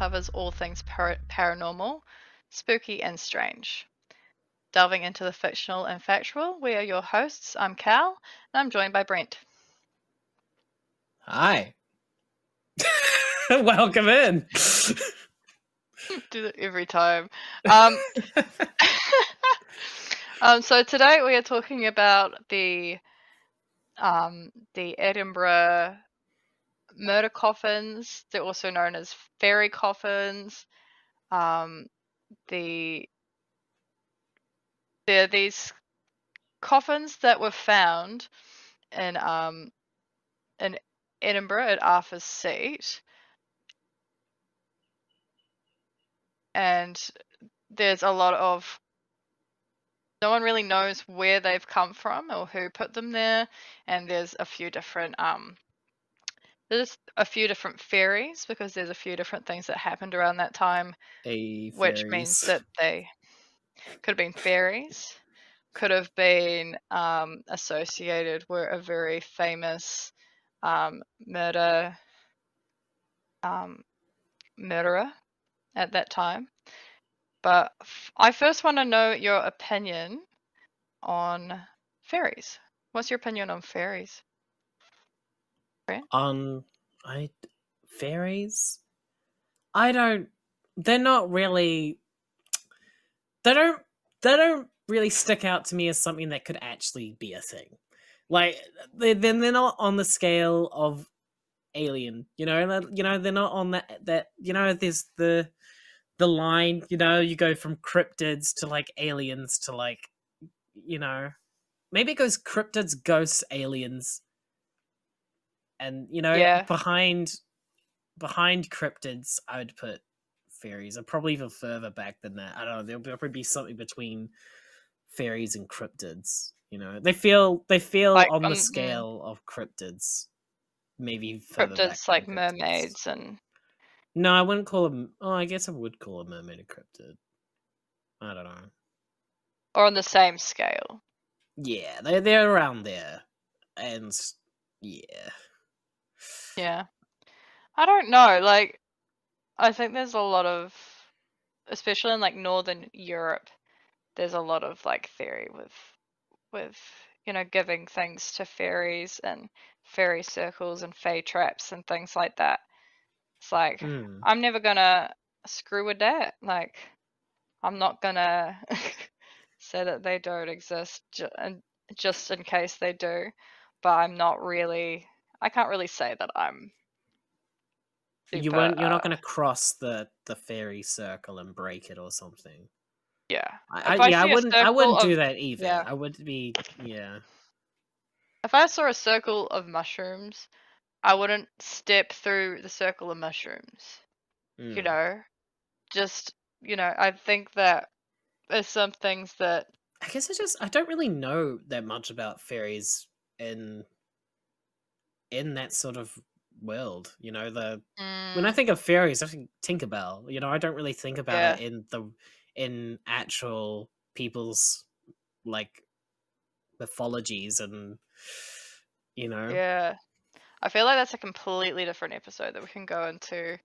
covers all things paranormal, spooky, and strange. Delving into the fictional and factual, we are your hosts. I'm Cal, and I'm joined by Brent. Hi. Welcome in. Do that every time. So today we are talking about the Edinburgh Murder Coffins. They're also known as fairy coffins. They're these coffins that were found in Edinburgh at Arthur's Seat, and there's a lot of no one really knows where they've come from or who put them there, and there's a few different theories because there's a few different things that happened around that time, which means that they could have been fairies, could have been associated with a very famous murderer at that time. But I first want to know your opinion on fairies. What's your opinion on fairies? Brent? Fairies? They're not really, they don't really stick out to me as something that could actually be a thing. Like, they're not on the scale of Alien, they're not on that, there's the line, you go from cryptids to like aliens to like, maybe it goes cryptids, ghosts, aliens, and Yeah. behind cryptids I would put fairies. Or probably even further back than that. I don't know, there'll probably be something between fairies and cryptids. They feel like, on the scale of cryptids. Maybe further cryptids back like mermaids and... No, I wouldn't call them... Oh, I guess I would call a mermaid a cryptid. I don't know. Or on the same scale. Yeah, they're around there. And, yeah. Yeah. I don't know, like, I think there's a lot of... Especially in, like, Northern Europe, there's a lot of, like, theory with giving things to fairies and fairy circles and fae traps and things like that. It's like, I'm never gonna screw with that. Like, I'm not gonna say that they don't exist just in case they do, but I'm not really... I can't really say that I'm super... You're not going to cross the fairy circle and break it or something. Yeah. I wouldn't do that either. Yeah. I would be... Yeah. If I saw a circle of mushrooms, I wouldn't step through the circle of mushrooms. Just, I think that there's some things that... I guess I don't really know that much about fairies in that sort of world. When I think of fairies, I think Tinkerbell. I don't really think about it in actual people's like mythologies and Yeah. I feel like that's a completely different episode that we can go into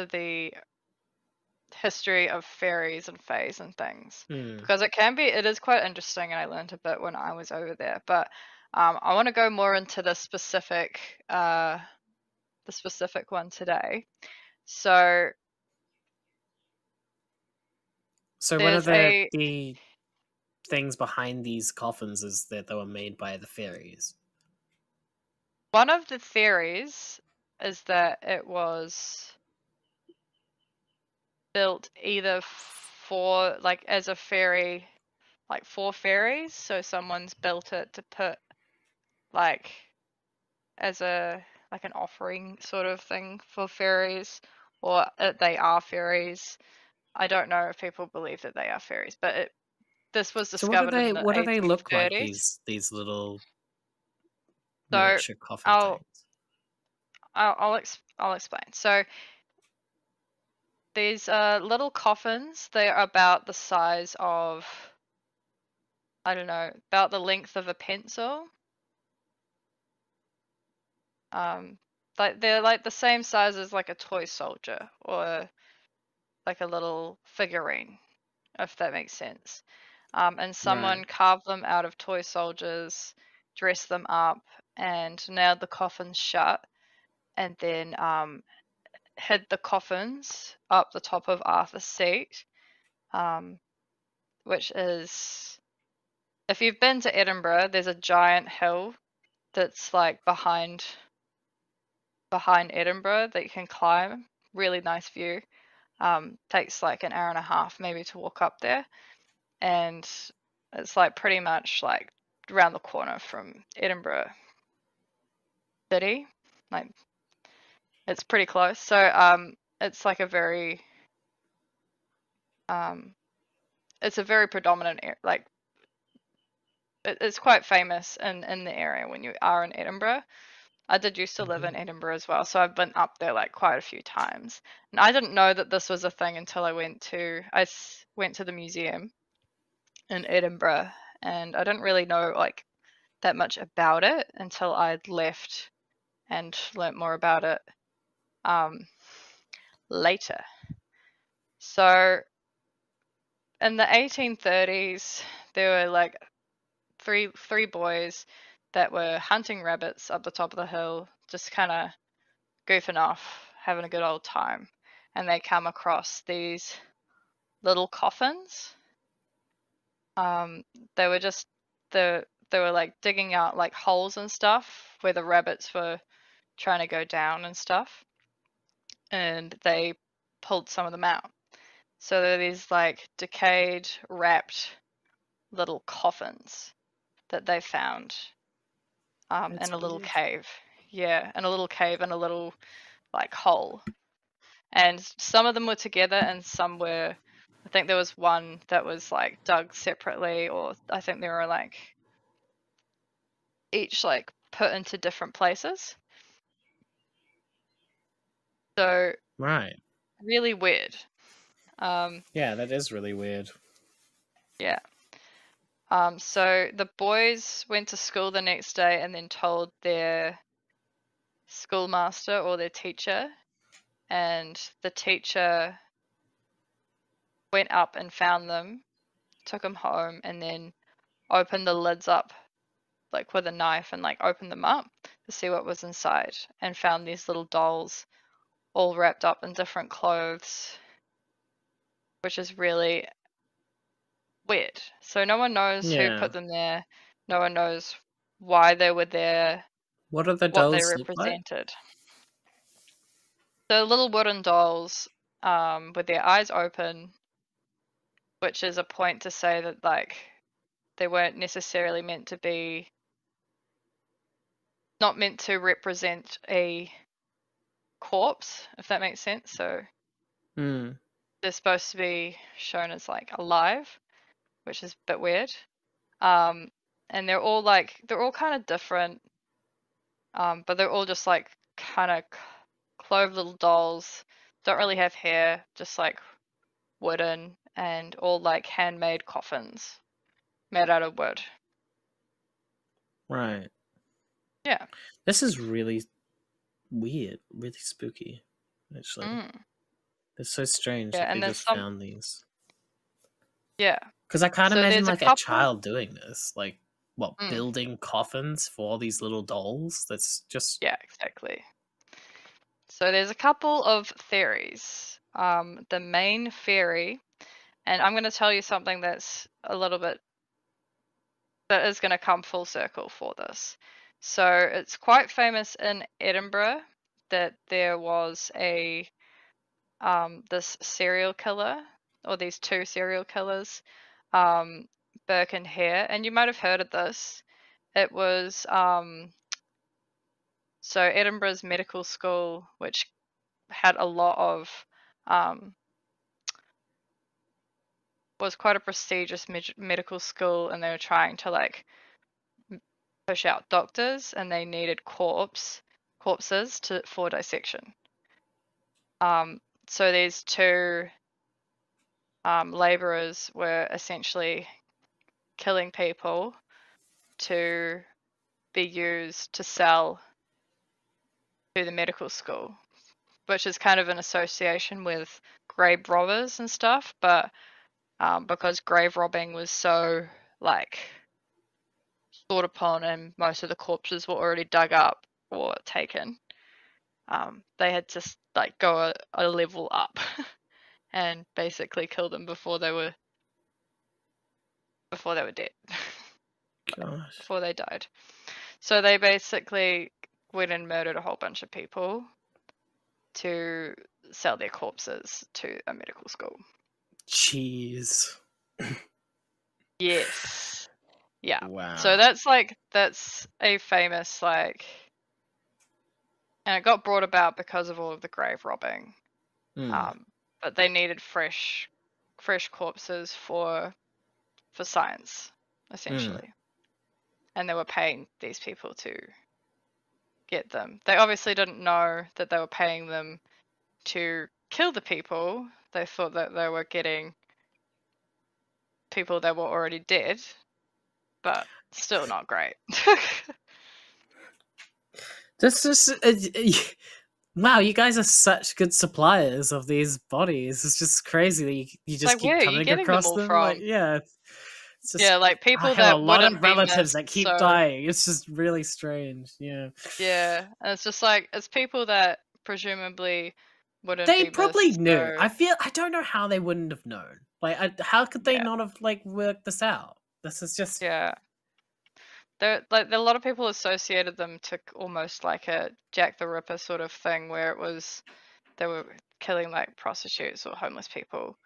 the history of fairies and faes and things, because it is quite interesting, and I learned a bit when I was over there. But I want to go more into the specific one today. So one of the things behind these coffins is that they were made by the fairies. One of the theories is that it was built either for, like, as a fairy, like for fairies, so someone's built it to put like as a like an offering sort of thing for fairies, or they are fairies. I don't know if people believe that they are fairies, but this was discovered in the 1830s. What do they look like, these little miniature coffin things? I'll explain. So these little coffins, they are about the size of, I don't know, about the length of a pencil. like they're like the same size as like a toy soldier or like a little figurine, if that makes sense. And someone Right. carved them out of toy soldiers, dressed them up, and nailed the coffins shut, and then hid the coffins up the top of Arthur's seat, um, which is, if you've been to Edinburgh, there's a giant hill that's like behind Edinburgh that you can climb. Really nice view. Takes like an hour and a half maybe to walk up there, and it's like pretty much like around the corner from Edinburgh city. Like it's pretty close. So it's like a very um, it's a very predominant like it's quite famous in the area when you are in Edinburgh. I did used to live Mhm. in Edinburgh as well, so I've been up there like quite a few times. And I didn't know that this was a thing until I went to the museum in Edinburgh, and I didn't really know like that much about it until I'd left and learnt more about it um, later. So in the 1830s, there were like three boys that were hunting rabbits up the top of the hill, just kind of goofing off, having a good old time, and they come across these little coffins. Um, they were just they were like digging out like holes and stuff where the rabbits were trying to go down and stuff, and they pulled some of them out. So there are these like decayed, wrapped little coffins that they found in That's a little weird. cave. Yeah, in a little cave in a little like hole. And some of them were together and some were, I think there was one that was like dug separately, or I think there were like each like put into different places. So Right. really weird. Um, Yeah, that is really weird. yeah. So the boys went to school the next day and then told their schoolmaster or their teacher, and the teacher went up and found them, took them home, and then opened the lids up like with a knife and like opened them up to see what was inside, and found these little dolls all wrapped up in different clothes, which is really weird. So no one knows who Yeah. put them there. No one knows why they were there, What do the what they dolls look like? represented. The little wooden dolls with their eyes open, which is a point to say that like they weren't necessarily meant to be, not meant to represent a corpse, if that makes sense. So Hmm. they're supposed to be shown as like alive, which is a bit weird. Um, and they're all kind of different, but they're all just like kind of clove little dolls. Don't really have hair, just like wooden, and all like handmade coffins made out of wood. Right. Yeah. This is really weird, really spooky, actually. Mm. It's so strange Yeah, that they and there's just some. found these. Yeah. Because I can't So imagine there's a like a couple. child doing this. Like, what, Mm, building coffins for all these little dolls? That's just. yeah, exactly. So there's a couple of theories. The main theory, and I'm going to tell you something that's a little bit, that is going to come full circle for this. So it's quite famous in Edinburgh that there was a this serial killer, or these two serial killers, um, Burke and Hare, and you might have heard of this. It was so Edinburgh's medical school, which had a lot of um, was quite a prestigious medical school, and they were trying to like push out doctors, and they needed corpses to for dissection. So these two laborers were essentially killing people to be used to sell to the medical school, which is kind of an association with grave robbers and stuff. But because grave robbing was so like thought upon and most of the corpses were already dug up or taken, they had to like go a level up and basically kill them before they were dead. Gosh. Before they died. So they basically went and murdered a whole bunch of people to sell their corpses to a medical school. Jeez. Yes. Yeah. Wow. So that's a famous and it got brought about because of all of the grave robbing. But they needed fresh corpses for science, essentially. And they were paying these people to get them. They obviously didn't know that they were paying them to kill the people. They thought that they were getting people that were already dead, but still not great. This is wow, you guys are such good suppliers of these bodies. It's just crazy that you just Like, keep where are you coming getting them across all them. from? Like, yeah. It's just, Yeah, like I people have that a lot wouldn't of be relatives that missed, keep so dying. It's just really strange. Yeah. yeah, and it's just like it's people that presumably wouldn't They be probably missed. knew. So I don't know how they wouldn't have known. Like, how could they yeah, not have like worked this out? This is just yeah. A lot of people associated them to almost like a Jack the Ripper sort of thing, where they were killing like prostitutes or homeless people.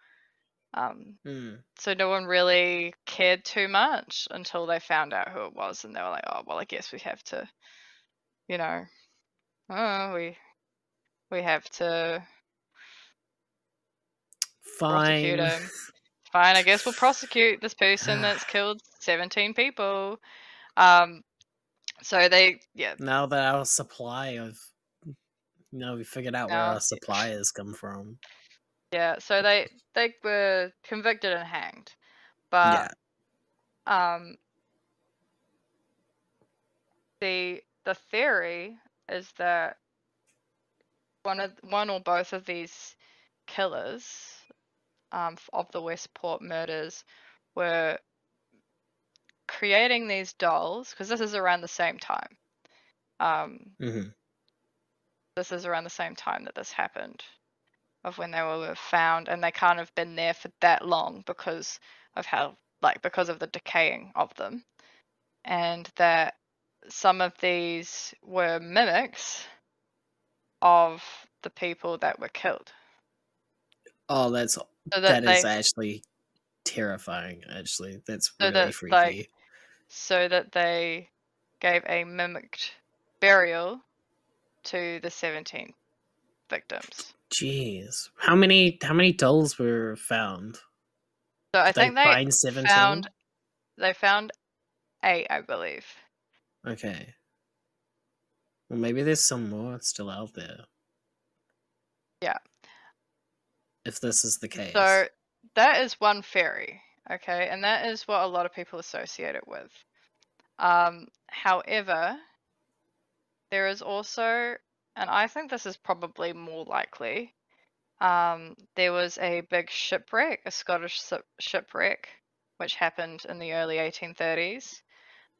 So no one really cared too much until they found out who it was, and they were like, "Oh, well, I guess we have to, you know, oh, we have to prosecute fine. him. Fine, I guess we'll prosecute this person that's killed 17 people." So yeah, Now that our supply of we figured out where now our suppliers come from. yeah, so they were convicted and hanged, but Yeah. um, the theory is that one or both of these killers of the Westport murders were creating these dolls, because this is around the same time. This is around the same time that this happened, of when they were found, and they can't have been there for that long because of because of the decaying of them, and that some of these were mimics of the people that were killed. Oh, So that is actually terrifying. Actually, that's really freaky. So that they gave a mimicked burial to the 17 victims. Jeez, how many dolls were found? So I think they find 17? found 8, I believe. Okay. Well, maybe there's some more still out there. Yeah. If this is the case. So that is one theory, okay, and that is what a lot of people associate it with. However, there is also, and I think this is probably more likely, there was a big shipwreck, a Scottish shipwreck, which happened in the early 1830s.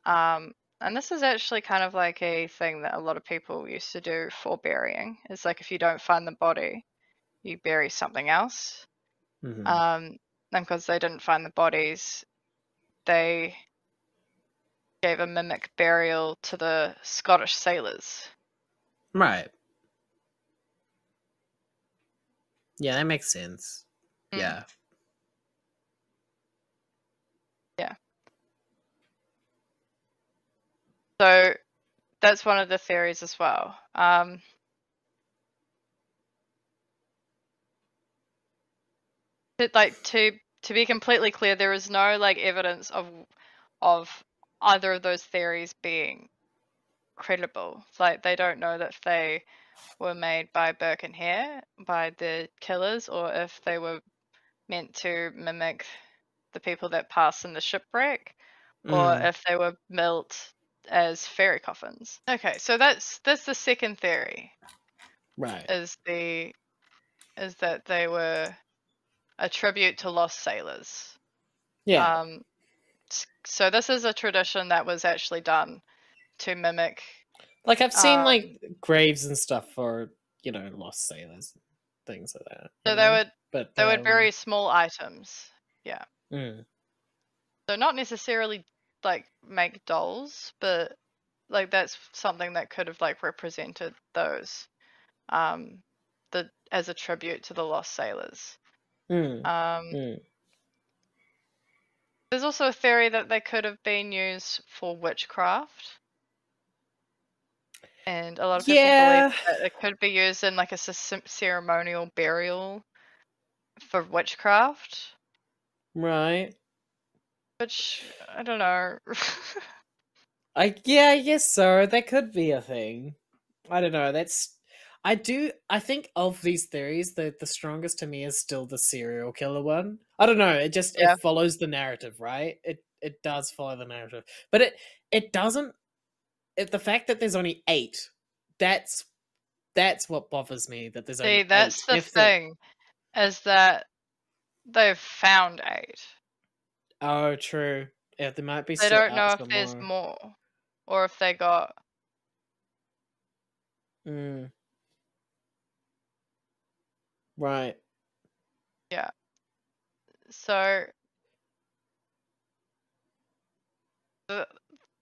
And this is actually kind of like a thing that a lot of people used to do for burying. It's like if you don't find the body, you bury something else. And because they didn't find the bodies, they gave a mimic burial to the Scottish sailors. Right. Yeah, that makes sense. Yeah. Yeah. So that's one of the theories as well. To be completely clear, there is no like evidence of either of those theories being credible. Like they don't know that they were made by Burke and Hare, by the killers, or if they were meant to mimic the people that passed in the shipwreck, or if they were built as fairy coffins. Okay, so that's the second theory. Right. Is that they were a tribute to lost sailors. Yeah. So this is a tradition that was actually done to mimic. Like I've seen Um, like graves and stuff for, lost sailors, things like that. so they would But bury small items. Yeah. mm, So not necessarily like make dolls, but like that's something that could have like represented those the as a tribute to the lost sailors. mm, Um, mm. there's also a theory that they could have been used for witchcraft, and a lot of people believe Yeah. that it could be used in like a ceremonial burial for witchcraft, Right. which I don't know. I guess so. That could be a thing. I don't know. I think of these theories, the strongest to me is still the serial killer one. I don't know. It Yeah. follows the narrative, right? It does follow the narrative. But it doesn't the fact that there's only 8, that's what bothers me, that there's See, only 8. that's the thing, is that they've found 8. Oh, true. Yeah, there might be They still don't out know if some there's more. more, or if they got. Mm. Right. Yeah. So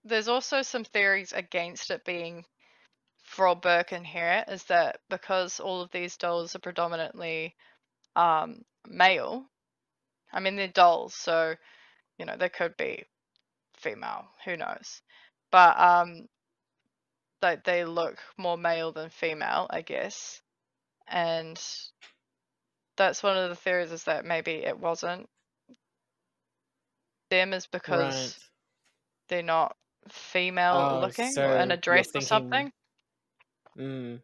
there's also some theories against it being for Burke and Harriet, is that because all of these dolls are predominantly male. I mean, they're dolls, so they could be female. Who knows? But they look more male than female, I guess. And that's one of the theories, is that maybe it wasn't them, is Right. because they're not female Oh, looking or in so a you're dress or thinking. something. Mm.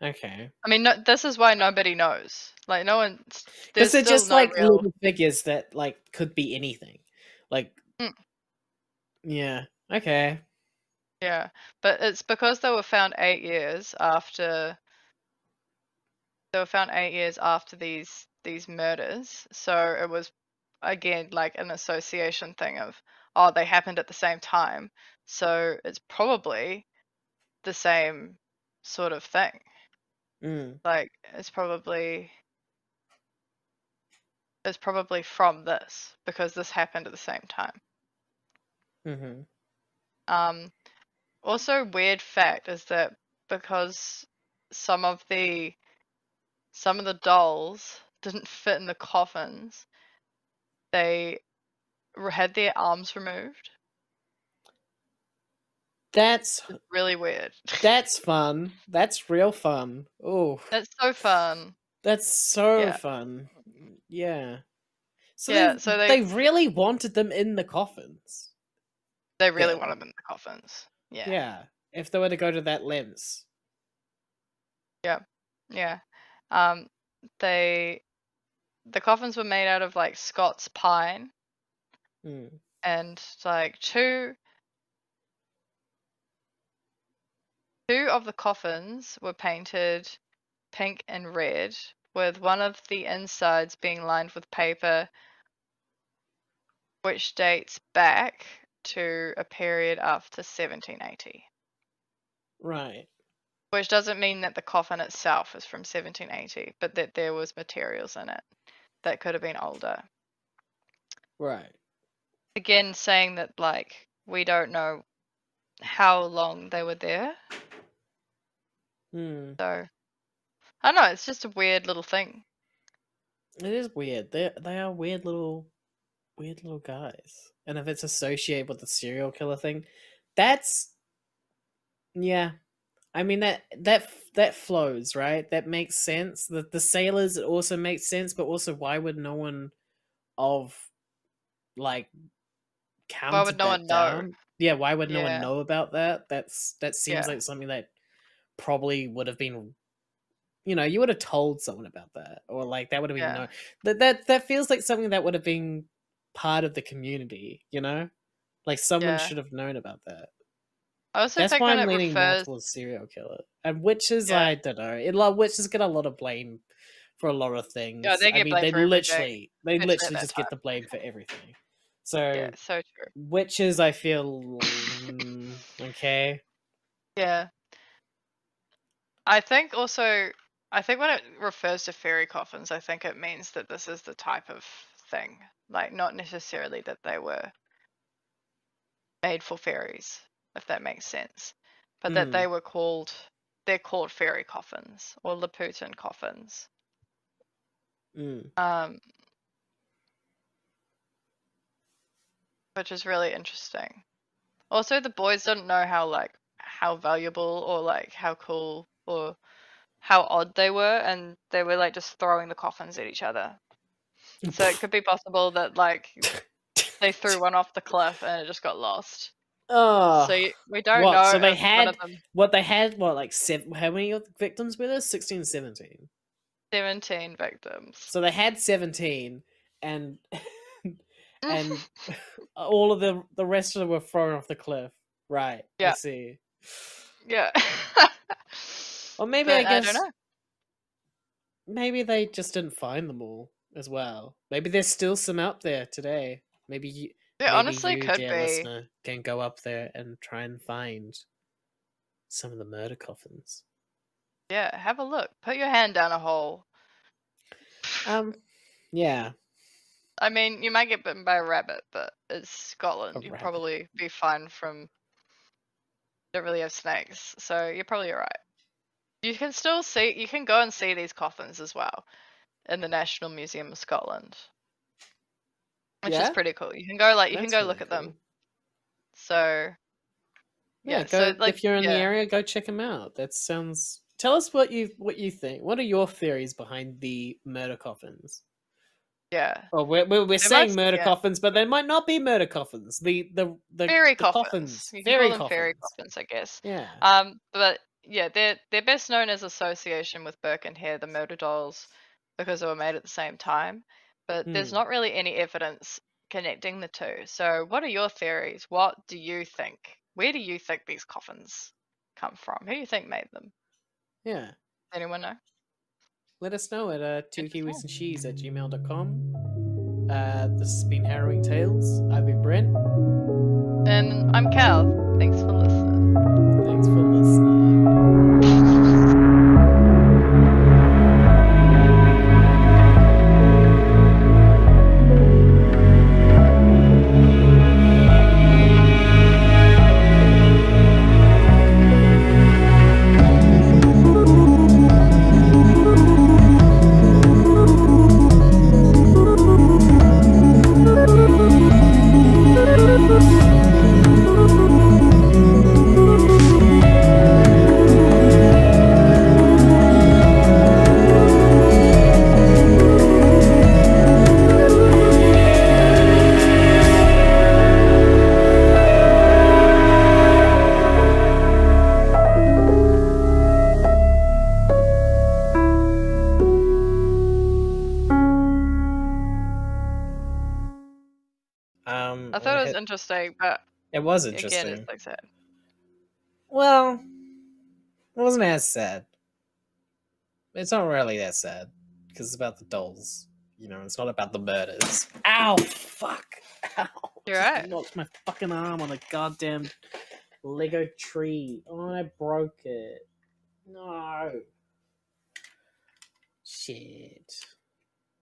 Okay. I mean, no, this is why nobody knows. Like, no one. Because There's they're still just no like real. little figures that like could be anything. Like, Mm, yeah. Okay. yeah, but it's because they were found 8 years after. They were found 8 years after these murders, so it was again like an association thing of, oh, they happened at the same time, so it's probably the same sort of thing. Mm. Like it's probably from this, because this happened at the same time. Mm-hmm. Um, Also, weird fact is that because some of the dolls didn't fit in the coffins, they had their arms removed. That's It's really weird. that's fun. That's real fun. Oh, That's so fun. that's so Yeah. fun. Yeah. So Yeah, so they really wanted them in the coffins. they really Then. want them in the coffins. Yeah. Yeah. If they were to go to that lengths. Yeah. Yeah. Um, they the coffins were made out of like Scots pine, Mm. and like two of the coffins were painted pink and red, with one of the insides being lined with paper which dates back to a period after 1780. Right. Which doesn't mean that the coffin itself is from 1780, but that there was materials in it that could have been older. Right. Again, saying that like we don't know how long they were there. Hmm. So I don't know, it's just a weird little thing. It is weird. They are weird little guys. And if it's associated with the serial killer thing, that's yeah. I mean that flows, right? That makes sense. The sailors, it also makes sense, but also why would no one of like Why would counted no that one know? down? Yeah, why would no one Yeah, know about that? That seems yeah, like something that probably would have been, you would have told someone about that, or like that would have been yeah. known. That feels like something that would have been part of the community, you know? Like, someone Yeah. should have known about that. I also That's think why when I'm it leaning more refers, towards serial killer. And witches, yeah, I don't know. Witches get a lot of blame for a lot of yeah, things. they I get mean, blamed for everything, they especially at literally that just get time. the blame for everything. Yeah, So so true. witches, I feel okay. Yeah. I think also, I think when it refers to fairy coffins, I think it means that this is the type of thing. Like, not necessarily that they were made for fairies, if that makes sense. But that Mm, they're called fairy coffins or Laputan coffins. mm, Um, which is really interesting. Also, the boys didn't know how valuable or like how cool or how odd they were, and they were like just throwing the coffins at each other. So it could be possible that like they threw one off the cliff and it just got lost. Oh, So we don't what? know So if one of them, they had what, like seven? How many of the victims were there? 16, 17. 17 victims. So they had 17, and and all of the rest of them were thrown off the cliff. Right, I Yeah, see. yeah. Or maybe, I But I don't guess, know. maybe they just didn't find them all as well. Maybe there's still some out there today. It Maybe honestly you, could dear be. listener, can go up there and try and find some of the murder coffins. Yeah, have a look. Put your hand down a hole. Um, yeah, I mean, you might get bitten by a rabbit, but it's a Scotland. You'd rabbit. probably be fine from. Don't really have snakes, so you're probably alright. You can still see. You can go and see these coffins as well in the National Museum of Scotland, which is Yeah, pretty cool. You can go that's look really at them. cool. So Yeah, yeah, so like if you're in the yeah, area, go check them out. That sounds. Tell us what you think. What are your theories behind the murder coffins? yeah. Well, we're They saying must, murder yeah. coffins, but they might not be murder coffins. Fairy The coffins. coffins, You can call fairy them fairy coffins. coffins, I guess. Yeah. But yeah, they're best known as association with Burke and Hare, the murder dolls, because they were made at the same time. But there's Hmm. not really any evidence connecting the two. So what are your theories? What do you think? Where do you think these coffins come from? Who do you think made them? Yeah. Anyone know? Let us know at Let us know. twokiwisandcheese@gmail.com. This has been Harrowing Tales. I've been Brent. And I'm Cal. Thanks for listening. Thanks for listening. I thought it was interesting, but It was again, it's interesting. like sad. Well, it wasn't as sad. It's not really that sad because it's about the dolls. You know, it's not about the murders. Ow! Fuck! Ow! You're Just right. knocked my fucking arm on a goddamn Lego tree. Oh, I broke it. No. Shit.